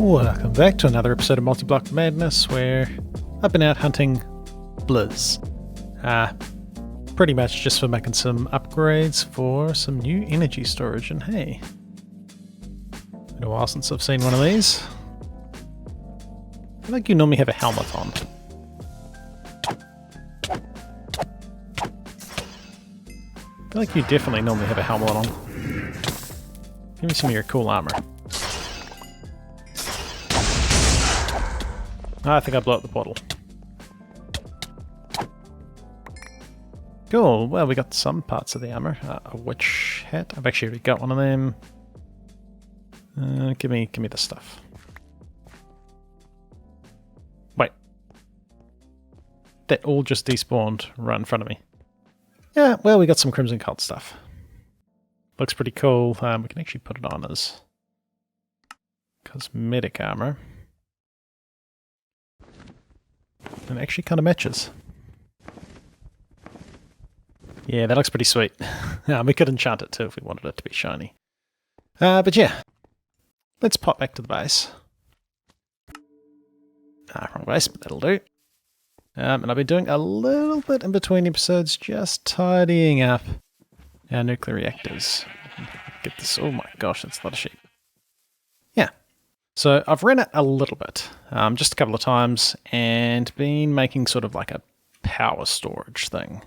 Welcome back to another episode of Multiblock Madness, where I've been out hunting Blizz. Pretty much just for making some upgrades for some new energy storage, and hey, been a while since I've seen one of these. I think you normally have a helmet on. I feel like you definitely normally have a helmet on. Give me some of your cool armor. I think I blew up the portal. Cool, well we got some parts of the armor. A witch hat, I've actually already got one of them. Give me the stuff. Wait. That all just despawned right in front of me. Yeah, well we got some Crimson Cult stuff. Looks pretty cool. We can actually put it on as cosmetic armor. And it actually kind of matches. Yeah, that looks pretty sweet. We could enchant it too if we wanted it to be shiny. But yeah, let's pop back to the base. Wrong base, but that'll do. And I've been doing a little bit in between episodes, just tidying up our nuclear reactors. Get this, oh my gosh, that's a lot of sheep. Yeah, so I've ran it a little bit, just a couple of times, and been making sort of like a power storage thing.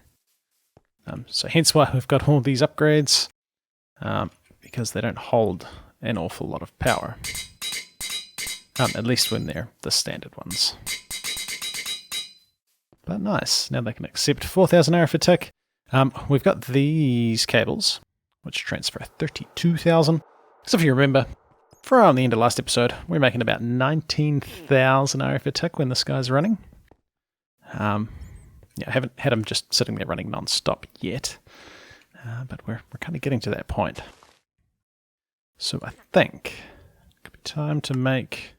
So hence why we've got all these upgrades, because they don't hold an awful lot of power. At least when they're the standard ones. But nice, now they can accept 4,000 RF a tick. We've got these cables, which transfer 32,000. So if you remember, from the end of last episode, we're making about 19,000 RF a tick when this guy's running. Yeah, I haven't had him just sitting there running non-stop yet, but we're kind of getting to that point. So I think it could be time to make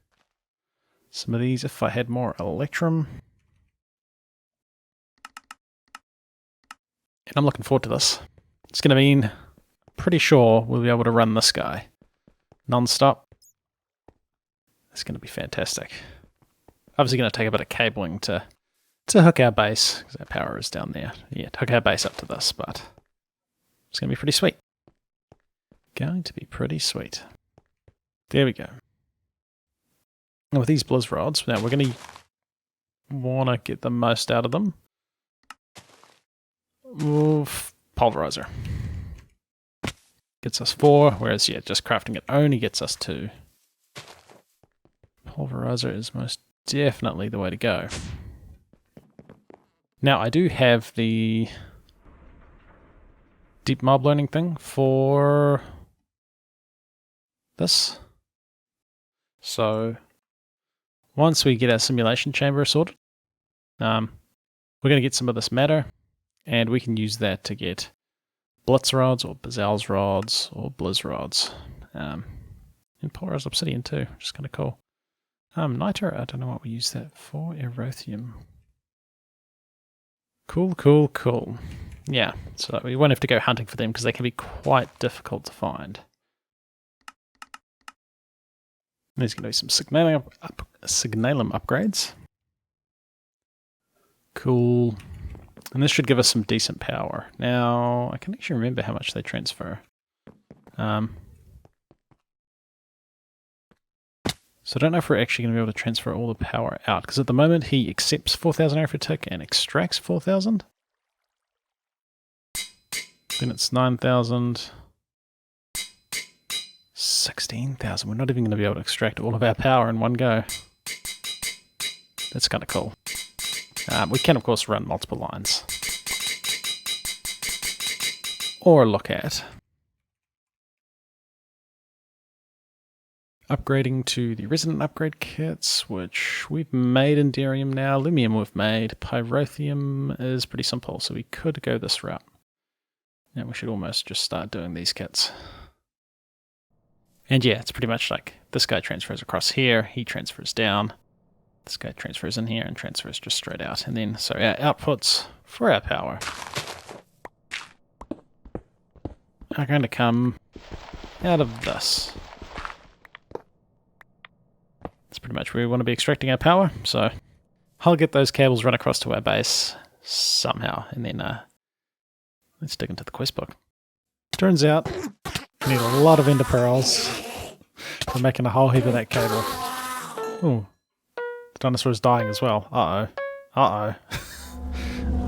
some of these if I had more Electrum. And I'm looking forward to this. It's going to mean, pretty sure we'll be able to run this guy non-stop. It's going to be fantastic. Obviously going to take a bit of cabling to hook our base, because our power is down there. Yeah, to hook our base up to this, but it's going to be pretty sweet. Going to be pretty sweet. There we go. And with these Blizz rods, now we're going to want to get the most out of them. Oof, pulverizer. Gets us 4, whereas yeah, just crafting it only gets us 2. Pulverizer is most definitely the way to go. Now I do have the deep mob learning thing for this. So once we get our simulation chamber sorted, we're going to get some of this matter, and we can use that to get Blitz rods, or Bazel's rods, or Blizz rods. And polarized obsidian too, which is kind of cool. Niter, I don't know what we use that for. Erothium. Cool, cool, cool. Yeah, so we won't have to go hunting for them because they can be quite difficult to find. There's going to be some signalum upgrades. Cool. And this should give us some decent power. Now, I can actually remember how much they transfer. So I don't know if we're actually going to be able to transfer all the power out, because at the moment he accepts 4,000 RF a tick and extracts 4,000. Then it's 9,000. 16,000. We're not even going to be able to extract all of our power in one go. That's kind of cool. We can, of course, run multiple lines. Or look at upgrading to the resident upgrade kits, which we've made in Darium now. Lumium we've made. Pyrothium is pretty simple, so we could go this route. Now we should almost just start doing these kits. And yeah, it's pretty much like this guy transfers across here, he transfers down. This guy transfers in here and transfers just straight out. And then, so our outputs for our power are going to come out of this. That's pretty much where we want to be extracting our power. So I'll get those cables run across to our base somehow, and then let's dig into the quest book. Turns out we need a lot of ender pearls for making a whole heap of that cable. Ooh, the dinosaur is dying as well. Uh-oh. Uh-oh.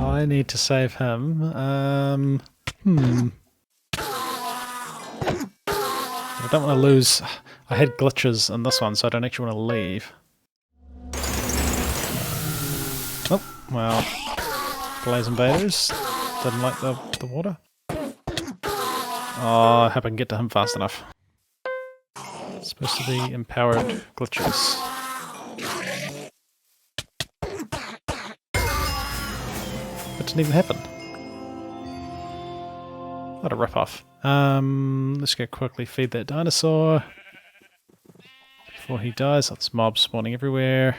I need to save him. I don't want to lose... I had glitches in this one, so I don't actually want to leave. Oh, well. Blaze Invaders. Didn't like the water. Oh, I hope I can get to him fast enough. It's supposed to be empowered glitches. It didn't even happen. What a rip-off. Let's go quickly feed that dinosaur before he dies. Lots of mobs spawning everywhere.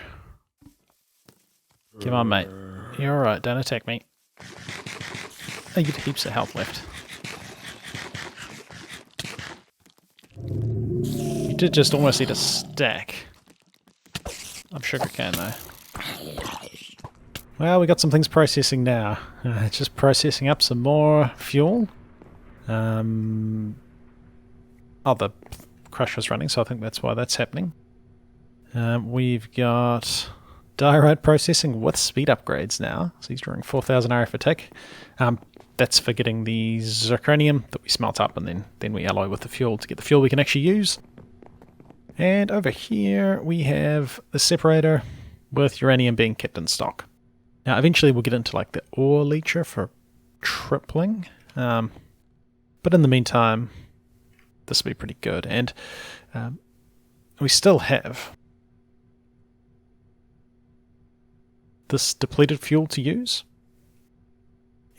Come on, mate. You're alright, don't attack me. I get heaps of health left. You did just almost eat a stack of sugarcane though. Well, we got some things processing now. Just processing up some more fuel. Oh, the crusher's running, so I think that's why that's happening. We've got diorite processing with speed upgrades now. So he's drawing 4,000 RF a tick. That's for getting the zirconium that we smelt up, and then we alloy with the fuel to get the fuel we can actually use. And over here we have the separator with uranium being kept in stock. Now eventually we'll get into like the ore leacher for tripling. But in the meantime, this will be pretty good. And we still have this depleted fuel to use.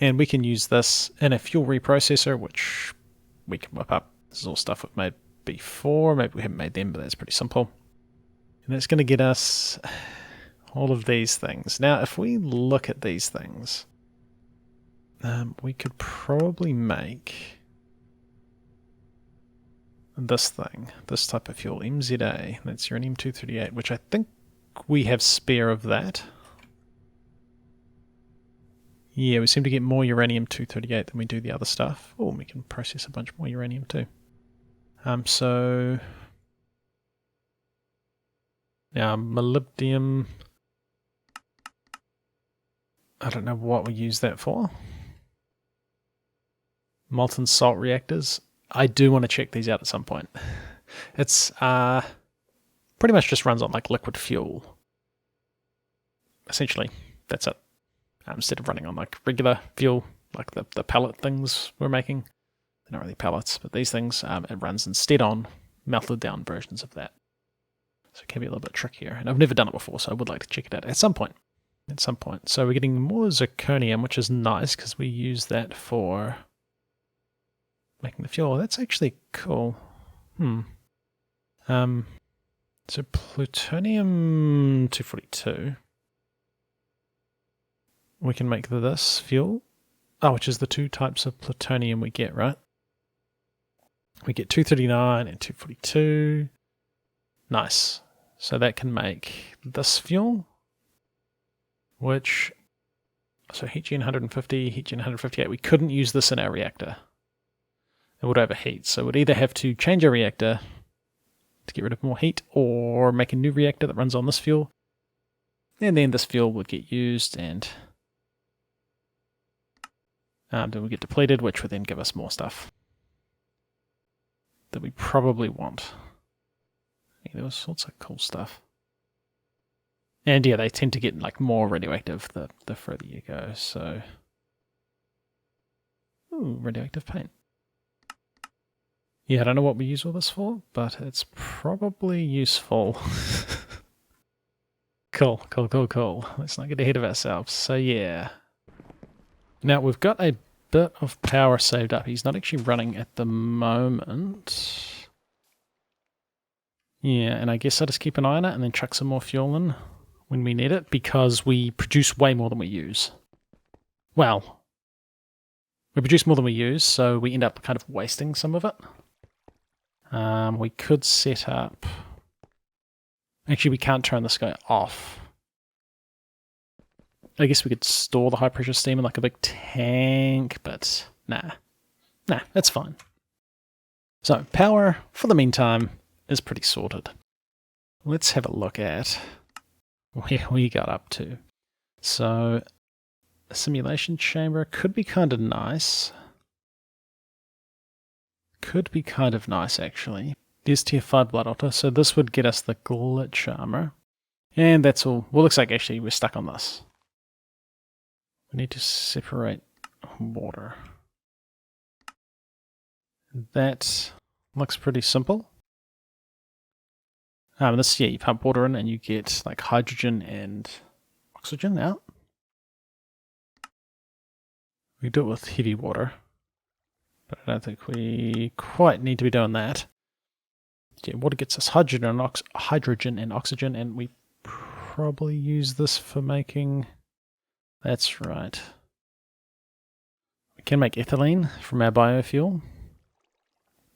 And we can use this in a fuel reprocessor, which we can whip up. This is all stuff we've made before. Maybe we haven't made them, but that's pretty simple. And that's going to get us all of these things. Now, if we look at these things, we could probably make this thing, this type of fuel, MZA. That's uranium-238, which I think we have spare of that. Yeah, we seem to get more uranium-238 than we do the other stuff. Oh, we can process a bunch more uranium too. So... Now, molybdenum... I don't know what we use that for. Molten salt reactors. I do want to check these out at some point. It's pretty much just runs on like liquid fuel. Essentially, that's it. Instead of running on like regular fuel, like the pellet things we're making. They're not really pellets, but these things, it runs instead on melted down versions of that. So it can be a little bit trickier. And I've never done it before, so I would like to check it out at some point. So we're getting more zirconium, which is nice because we use that for making the fuel. That's actually cool. So plutonium-242. We can make this fuel. Oh, which is the two types of plutonium we get, right? We get 239 and 242. Nice. So that can make this fuel, which... So heat-gen 150, heat-gen 158. We couldn't use this in our reactor. It would overheat. So we'd either have to change our reactor to get rid of more heat, or make a new reactor that runs on this fuel. And then this fuel would get used, and then we get depleted, which would then give us more stuff that we probably want. Yeah, there was sorts of cool stuff. And yeah, they tend to get like more radioactive the further you go, so... Ooh, radioactive paint. Yeah, I don't know what we use all this for, but it's probably useful. Cool. Let's not get ahead of ourselves. So yeah. Now we've got a bit of power saved up. He's not actually running at the moment. Yeah, and I guess I'll just keep an eye on it and then chuck some more fuel in when we need it, because we produce way more than we use. Well, we produce more than we use, so we end up kind of wasting some of it. We could set up... Actually, we can't turn this guy off. I guess we could store the high pressure steam in like a big tank, but nah. Nah, that's fine. So, power, for the meantime, is pretty sorted. Let's have a look at where we got up to. So, a simulation chamber could be kind of nice. Could be kind of nice, actually. There's tier 5 blood otter, so this would get us the glitch armor. And that's all. Well, looks like actually we're stuck on this. We need to separate water. That looks pretty simple. This, yeah, you pump water in and you get like hydrogen and oxygen out. We do it with heavy water, but I don't think we quite need to be doing that. Yeah, water gets us hydrogen and oxygen, and we probably use this for making... That's right. We can make ethylene from our biofuel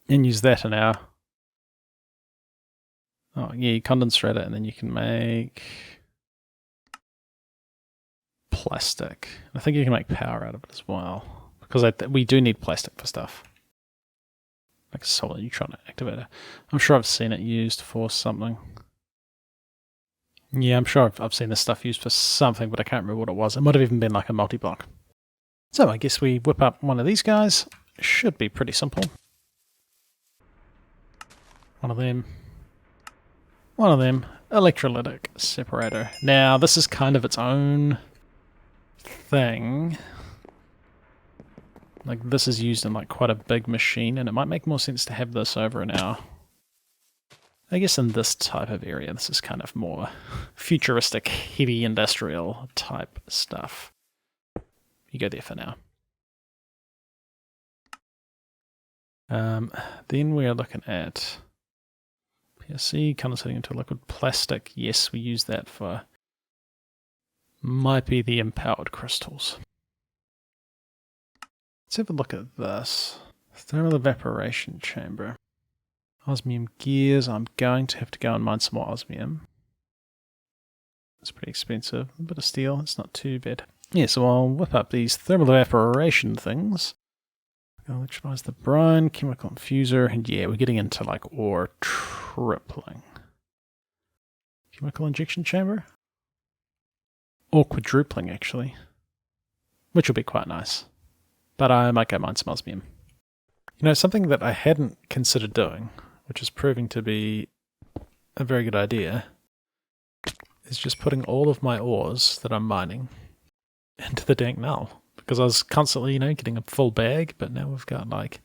and use that in our... Oh, yeah, you condense it and then you can make plastic. I think you can make power out of it as well, because we do need plastic for stuff. Like a solar neutron activator. I'm sure I've seen it used for something. Yeah, I'm sure I've seen this stuff used for something, but I can't remember what it was. It might have even been like a multi-block. So I guess we whip up one of these guys. Should be pretty simple. One of them. Electrolytic separator. Now, this is kind of its own thing. Like, this is used in like quite a big machine, and it might make more sense to have this over in our... I guess in this type of area, this is kind of more futuristic, heavy industrial type stuff. You go there for now. Then we are looking at PSC, condensating into liquid plastic. Yes, we use that for... might be the empowered crystals. Let's have a look at this. Thermal evaporation chamber. Osmium gears. I'm going to have to go and mine some more osmium. It's pretty expensive. A bit of steel. It's not too bad. Yeah, so I'll whip up these thermal evaporation things. Electrolyze the brine, chemical infuser, and yeah, we're getting into like ore tripling. Chemical injection chamber? Or quadrupling, actually. Which will be quite nice. But I might go mine some osmium. You know, something that I hadn't considered doing, which is proving to be a very good idea, is just putting all of my ores that I'm mining into the dank null. Because I was constantly, you know, getting a full bag, but now we've got like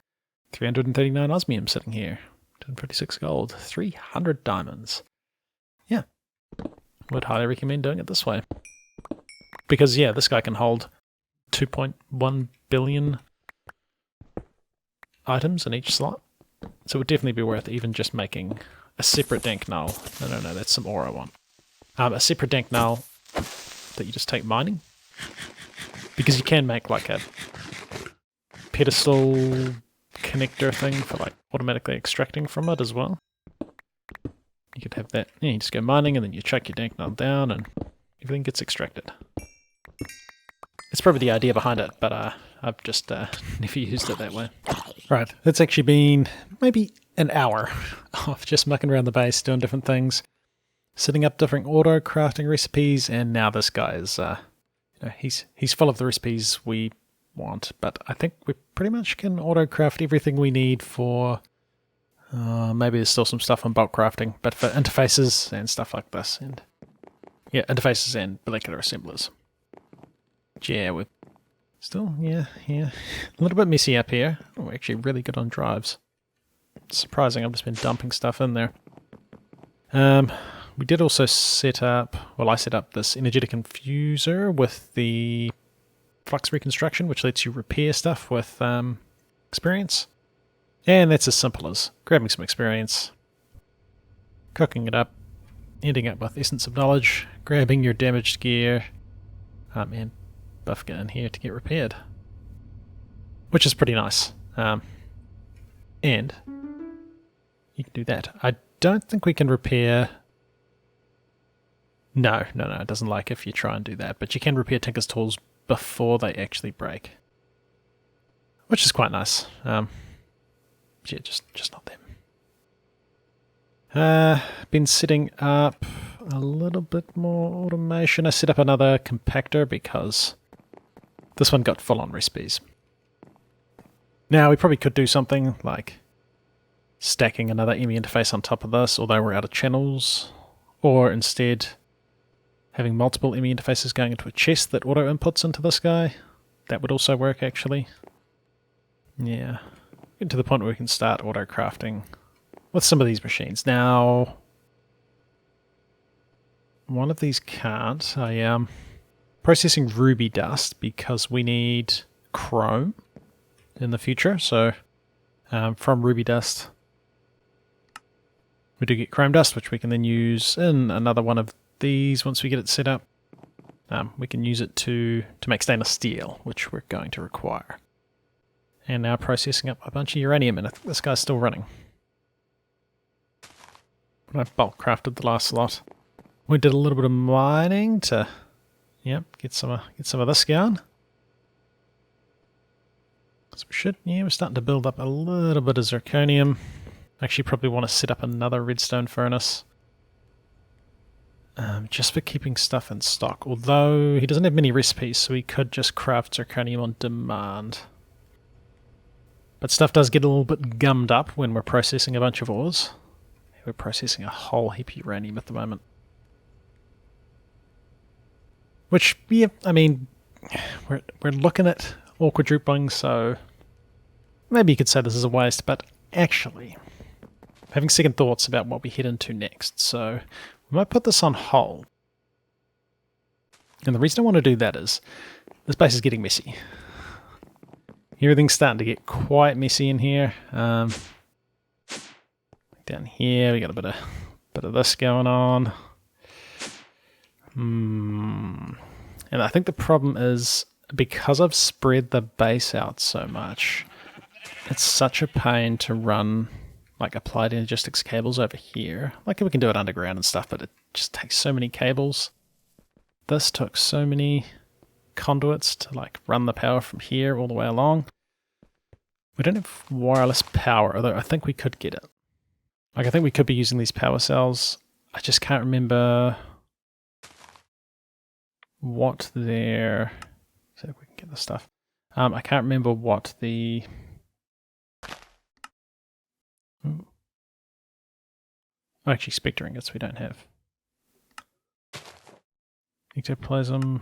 339 osmium sitting here. 246 gold, 300 diamonds. Yeah. Would highly recommend doing it this way. Because, yeah, this guy can hold 2.1 billion items in each slot. So it would definitely be worth even just making a separate dank null. No, that's some ore I want. A separate dank null that you just take mining. Because you can make like a pedestal connector thing for like automatically extracting from it as well. You could have that. Yeah, you just go mining and then you chuck your dank null down and everything gets extracted. It's probably the idea behind it, but I've just never used it that way. Right, it's actually been maybe an hour of just mucking around the base, doing different things, setting up different auto-crafting recipes, and now this guy is... he's full of the recipes we want, but I think we pretty much can auto-craft everything we need for... maybe there's still some stuff on bulk crafting, but for interfaces and stuff like this. And yeah, interfaces and molecular assemblers. Yeah, we're still, yeah. A little bit messy up here. Oh, we're actually really good on drives. It's surprising, I've just been dumping stuff in there. We did also set up, well, I set up this energetic infuser with the flux reconstruction, which lets you repair stuff with experience. And that's as simple as grabbing some experience, cooking it up, ending up with essence of knowledge, grabbing your damaged gear, and buffing it in here to get repaired. Which is pretty nice. And you can do that. I don't think we can repair No, it doesn't like if you try and do that, but you can repair Tinker's tools before they actually break, which is quite nice. Yeah, just not them. Been setting up a little bit more automation. I set up another compactor because this one got full-on recipes. Now we probably could do something like stacking another ME interface on top of this, although we're out of channels, or instead having multiple ME interfaces going into a chest that auto inputs into this guy. That would also work, actually. Yeah. Get to the point where we can start auto-crafting with some of these machines. Now, one of these can't. I am processing ruby dust because we need chrome in the future. So from ruby dust, we do get chrome dust, which we can then use in another one of these once we get it set up. We can use it to make stainless steel, which we're going to require. And now processing up a bunch of uranium, and this guy's still running. I bulk crafted the last lot. We did a little bit of mining to, get some of this going. So we should, we're starting to build up a little bit of zirconium. Actually, probably want to set up another redstone furnace. Just for keeping stuff in stock. Although he doesn't have many recipes, so we could just craft zirconium on demand. But stuff does get a little bit gummed up when we're processing a bunch of ores. We're processing a whole heap of uranium at the moment. Which, yeah, I mean, we're looking at ore quadrupling, so maybe you could say this is a waste, but actually, having second thoughts about what we head into next, so we might put this on hold. And the reason I want to do that is this base is getting messy. Everything's starting to get quite messy in here. Down here we got a bit of this going on. And I think the problem is because I've spread the base out so much, it's such a pain to run like applied energistics cables over here. Like we can do it underground and stuff, but it just takes so many cables. This took so many conduits to like run the power from here all the way along. We don't have wireless power, although I think we could get it. Like I think we could be using these power cells. I just can't remember what their... See if we can get this stuff. I can't remember what the... Ooh. Oh, actually, spectre ingots we don't have. Ectoplasm.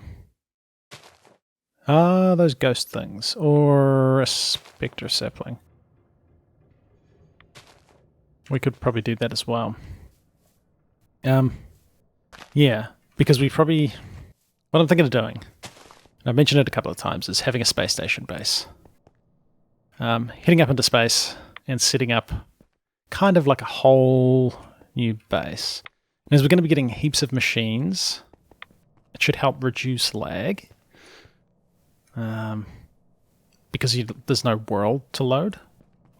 Ah, those ghost things. Or a spectre sapling. We could probably do that as well. Yeah, because we probably... What I'm thinking of doing, and I've mentioned it a couple of times, is having a space station base. Heading up into space and setting up kind of like a whole new base. And as we're going to be getting heaps of machines, it should help reduce lag. Because there's no world to load.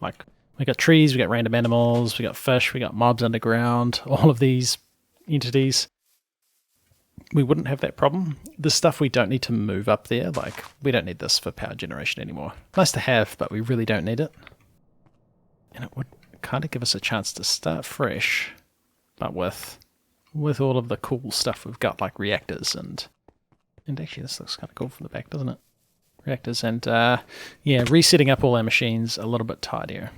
Like, we got trees, we got random animals, we got fish, we got mobs underground, all of these entities. We wouldn't have that problem. The stuff we don't need to move up there, like, we don't need this for power generation anymore. Nice to have, but we really don't need it. And it would kind of give us a chance to start fresh, but with all of the cool stuff we've got, like reactors and actually this looks kind of cool from the back, doesn't it? Reactors and, yeah, resetting up all our machines a little bit tidier.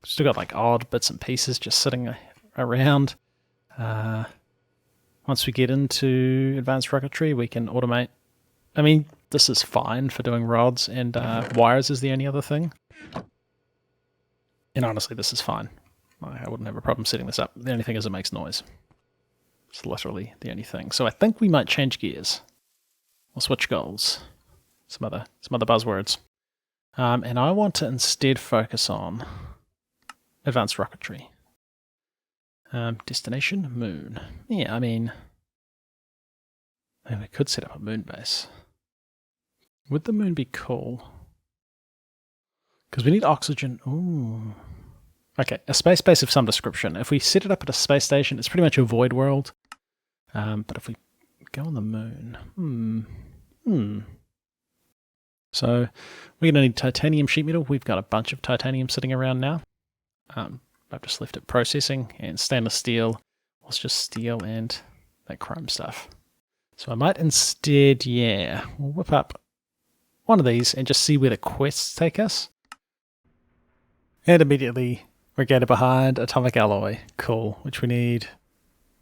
Still got like odd bits and pieces just sitting around. Once we get into advanced rocketry, we can automate. I mean, this is fine for doing rods, and wires is the only other thing. And honestly, this is fine. I wouldn't have a problem setting this up. The only thing is it makes noise. It's literally the only thing. So I think we might change gears. We'll switch goals. Some other buzzwords. And I want to instead focus on advanced rocketry. Destination, moon. Yeah, I mean, we could set up a moon base. Would the moon be cool? Because we need oxygen. Ooh. Okay, a space base of some description. If we set it up at a space station, it's pretty much a void world. But if we go on the moon, So we're going to need titanium sheet metal. We've got a bunch of titanium sitting around now. I've just left it processing, and stainless steel was just steel and that chrome stuff. So I might instead, we'll whip up one of these and just see where the quests take us. And immediately we're getting behind atomic alloy. Cool. Which we need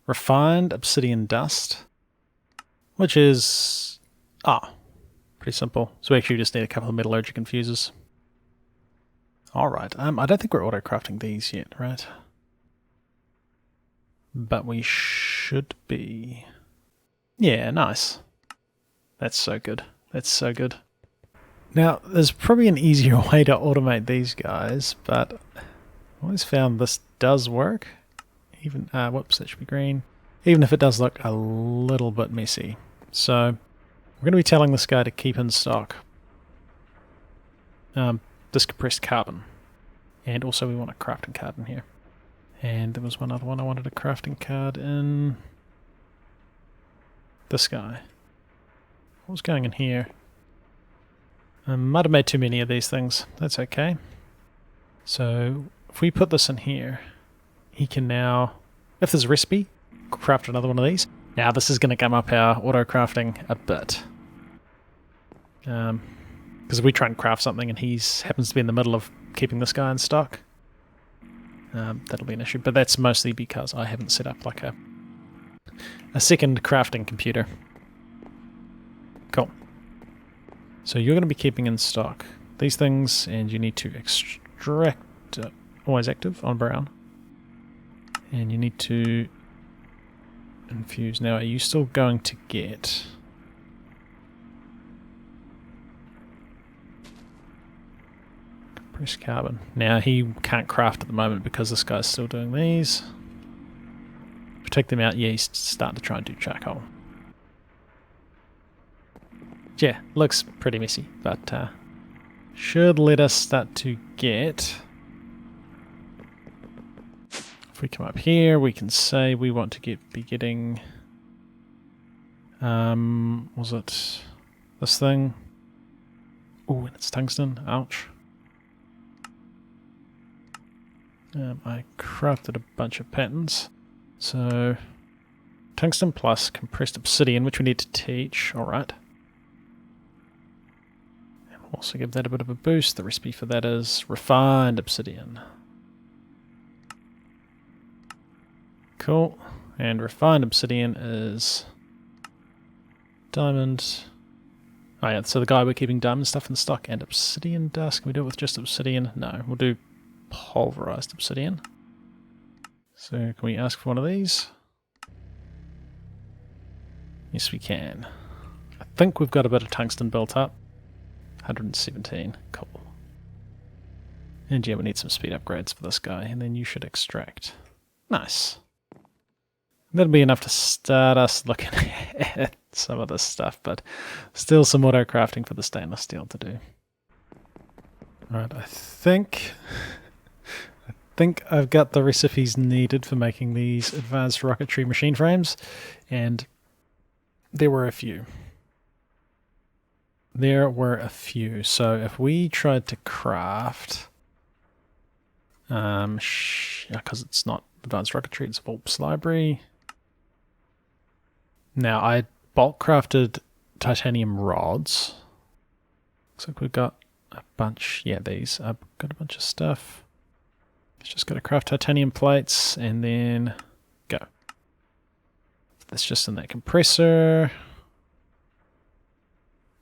refined obsidian dust, which is pretty simple. So we actually just need a couple of metallurgic infusers. Alright, I don't think we're auto-crafting these yet, right? But we should be. Yeah, nice. That's so good. That's so good. Now, there's probably an easier way to automate these guys, but I always found this does work. Even, whoops, that should be green. Even if it does look a little bit messy. So, we're going to be telling this guy to keep in stock this compressed carbon. And also we want a crafting card in here. And there was one other one I wanted a crafting card in. This guy. What was going in here? I might have made too many of these things. That's okay. So if we put this in here, he can now, if there's a recipe, craft another one of these. Now this is going to come up our auto-crafting a bit. Because if we try and craft something and he happens to be in the middle of keeping this guy in stock, that'll be an issue. But that's mostly because I haven't set up like a second crafting computer. Cool. So you're going to be keeping in stock these things, and you need to extract, always active on brown. And you need to infuse. Now, are you still going to get compressed carbon? Now, he can't craft at the moment because this guy's still doing these. Take them out. Yeah, he's starting to try and do charcoal. Yeah, looks pretty messy, but should let us start to get. If we come up here, we can say we want to be getting. Was it this thing? Oh, and it's tungsten. Ouch. I crafted a bunch of patterns. So, tungsten plus compressed obsidian, which we need to teach. Alright. And we'll also give that a bit of a boost. The recipe for that is refined obsidian. Cool. And refined obsidian is diamond. Oh yeah, so the guy we're keeping diamond stuff in stock and obsidian dust. Can we do it with just obsidian? No, we'll do pulverized obsidian. So can we ask for one of these? Yes, we can. I think we've got a bit of tungsten built up. 117. Cool. And yeah, we need some speed upgrades for this guy, and then you should extract. Nice. That'll be enough to start us looking at some of this stuff, but still some auto crafting for the stainless steel to do. Alright, I think I've got the recipes needed for making these advanced rocketry machine frames, and there were a few. So if we tried to craft, because it's not advanced rocketry, it's Volp's library. Now I bulk crafted titanium rods. Looks like we've got a bunch. Yeah, these. I've got a bunch of stuff. Just got to craft titanium plates and then go. That's just in that compressor.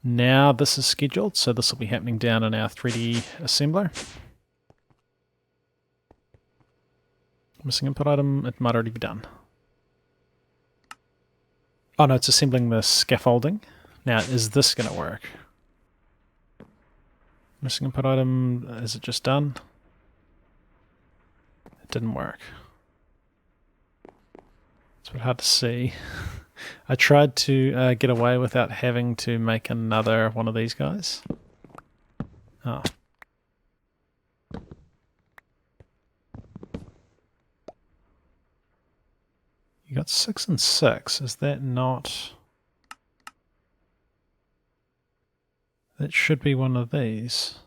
Now this is scheduled, so this will be happening down in our 3D assembler. Missing input item, it might already be done. Oh no, it's assembling the scaffolding. Now, is this going to work? Missing input item, is it just done? It didn't work. It's a bit hard to see. I tried to get away without having to make another one of these guys. Oh. You You got 6 and 6. Is that not... That should be one of these.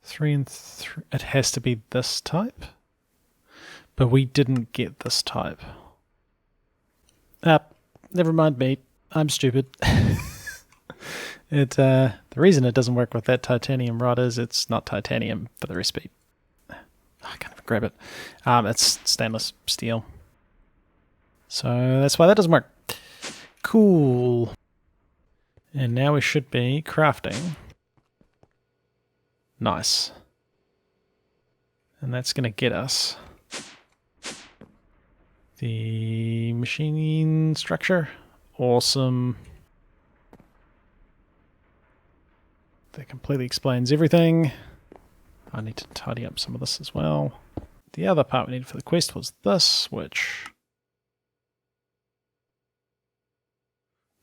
3 and 3. It has to be this type. But we didn't get this type. Never mind me. I'm stupid. The reason it doesn't work with that titanium rod is it's not titanium for the recipe. I can't even grab it. It's stainless steel. So that's why that doesn't work. Cool. And now we should be crafting. Nice. And that's going to get us the machining structure. Awesome. That completely explains everything. I need to tidy up some of this as well. The other part we needed for the quest was this, which...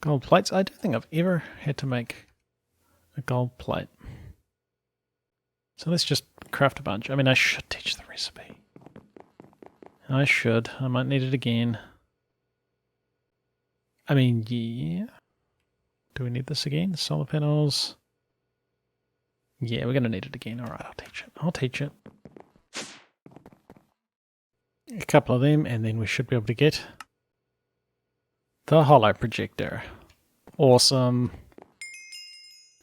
Gold plates. I don't think I've ever had to make a gold plate. So let's just craft a bunch. I mean, I should teach the recipe. I should. I might need it again. I mean, yeah. Do we need this again? Solar panels. Yeah, we're going to need it again. Alright, I'll teach it. I'll teach it. A couple of them, and then we should be able to get the hollow projector. Awesome.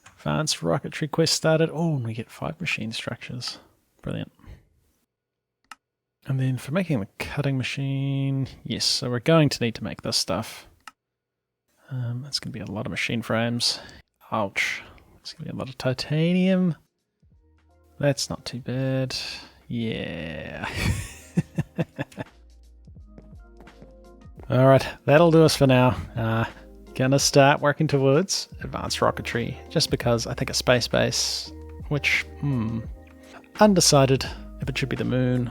Advanced Rocketry quest started. Oh, and we get 5 machine structures. Brilliant. And then for making the cutting machine, yes, so we're going to need to make this stuff. It's going to be a lot of machine frames. Ouch. It's going to be a lot of titanium. That's not too bad. Yeah. Alright, that'll do us for now. Gonna start working towards advanced rocketry, just because I think a space base, which, undecided if it should be the moon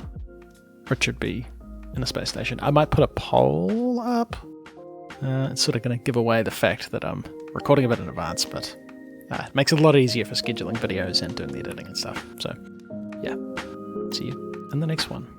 or it should be in a space station. I might put a poll up. It's sort of going to give away the fact that I'm recording a bit in advance, but it makes it a lot easier for scheduling videos and doing the editing and stuff. So, yeah, see you in the next one.